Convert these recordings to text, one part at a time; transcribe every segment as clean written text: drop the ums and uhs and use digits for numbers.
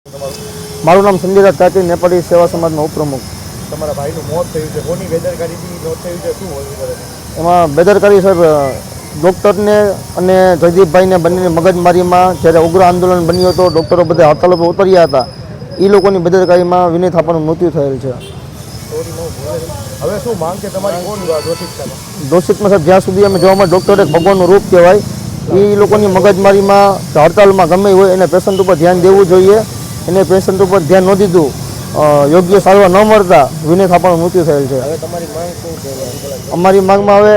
મારું નામ સંજયરાજ કાચી, નેપાળી સેવા સમાજનો ઉપપ્રમુખ. તમારા ભાઈનું મોત થયું છે, કોની બેદરકારીથી મોત થયું છે, શું હોવું પડે? એમાં બેદરકારી સાહેબ ડૉક્ટરને અને જયદીપભાઈને બંનેની મગજમારીમાં જ્યારે ઉગ્ર આંદોલન બન્યું હતો, ડૉક્ટરો બધા હડતાલ પર ઉતર્યા હતા, એ લોકોની બેદરકારીમાં વિનય થાપાનું મૃત્યુ થયેલ છે. હવે શું માંગ છે તમારી? કોણ દોષિત છે? દોષિતમાં સાહેબ જ્યાં સુધી અમે જોવા મળે ડૉક્ટર એક ભગવાનનું રૂપ કહેવાય, એ લોકોની મગજમારીમાં હડતાલમાં ગમે હોય એને પેશન્ટ ઉપર ધ્યાન દેવું જોઈએ. એને પેશન્ટ ઉપર ધ્યાન ન દીધું, યોગ્ય સારવાર ન મળતા વિનય થાપાનું મૃત્યુ થયેલ છે. હવે તમારી માંગ શું છે? અમારી માંગમાં હવે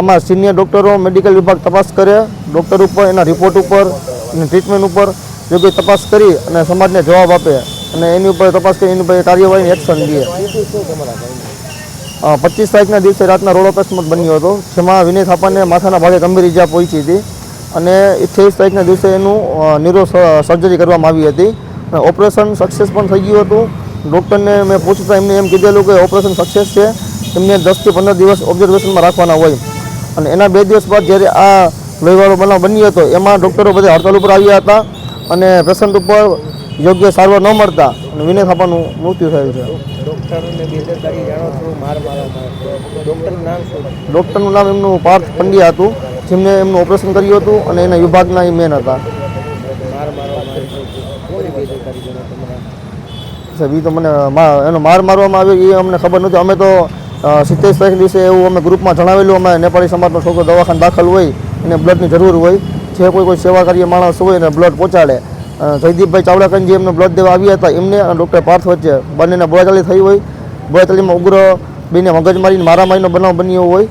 અમારા સિનિયર ડૉક્ટરો મેડિકલ વિભાગ તપાસ કરે, ડૉક્ટર ઉપર, એના રિપોર્ટ ઉપર, એની ટ્રીટમેન્ટ ઉપર યોગ્ય તપાસ કરી અને સમાજને જવાબ આપે અને એની ઉપર તપાસ કરી એની ઉપર કાર્યવાહીની એક્શન લે. 25 તારીખના દિવસે રાતના રોડ અકસ્માત બન્યો હતો, જેમાં વિનય થાપાને માથાના ભાગે ગંભીર ઇજા પહોંચી હતી અને 28 તારીખના દિવસે એનું ન્યુરો સર્જરી કરવામાં આવી હતી. ઓપરેશન સક્સેસ પણ થઈ ગયું હતું. ડૉક્ટરને મેં પૂછતા એમને એમ કીધેલું કે ઓપરેશન સક્સેસ છે, એમને 10 થી 15 દિવસ ઓબ્ઝર્વેશનમાં રાખવાના હોય. અને એના 2 દિવસ બાદ જ્યારે આ લોહીવાળો બનાવ બન્યો હતો, એમાં ડૉક્ટરો બધા હડતાલ ઉપર આવ્યા હતા અને પેશન્ટ ઉપર યોગ્ય સારવાર ન મળતા અને વિનય થાપાનું મૃત્યુ થયેલ છે. ડૉક્ટરને બેદરકારી જાણો છો, માર મારવામાં ડૉક્ટરનું નામ શું? ડૉક્ટરનું નામ એમનું પાર્થ પંડ્યા હતું, જેમને એમનું ઓપરેશન કર્યું હતું અને એના વિભાગના એ મેન હતા. સાહેબ એ તો મને એનો માર મારવામાં આવ્યો એ અમને ખબર નથી. અમે તો 27 તારીખ દિવસે એવું અમે ગ્રુપમાં જણાવેલું, અમે નેપાળી સમાજનો છોકરો દવાખાને દાખલ હોય એને બ્લડની જરૂર હોય, જે કોઈ સેવાકાર્ય માણસ હોય એને બ્લડ પહોંચાડે. જયદીપભાઈ ચાવડાકન જે એમને બ્લડ દેવા આવ્યા હતા, એમને અને ડૉક્ટર પાર્થ વચ્ચે બંનેને બોલાચાલી થઈ હોય. બોલાચાલીમાં ઉગ્ર બેને મગજમારીને મારામારીનો બનાવ બન્યો હોય,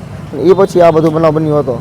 એ પછી આ બધો બનાવ બન્યો હતો.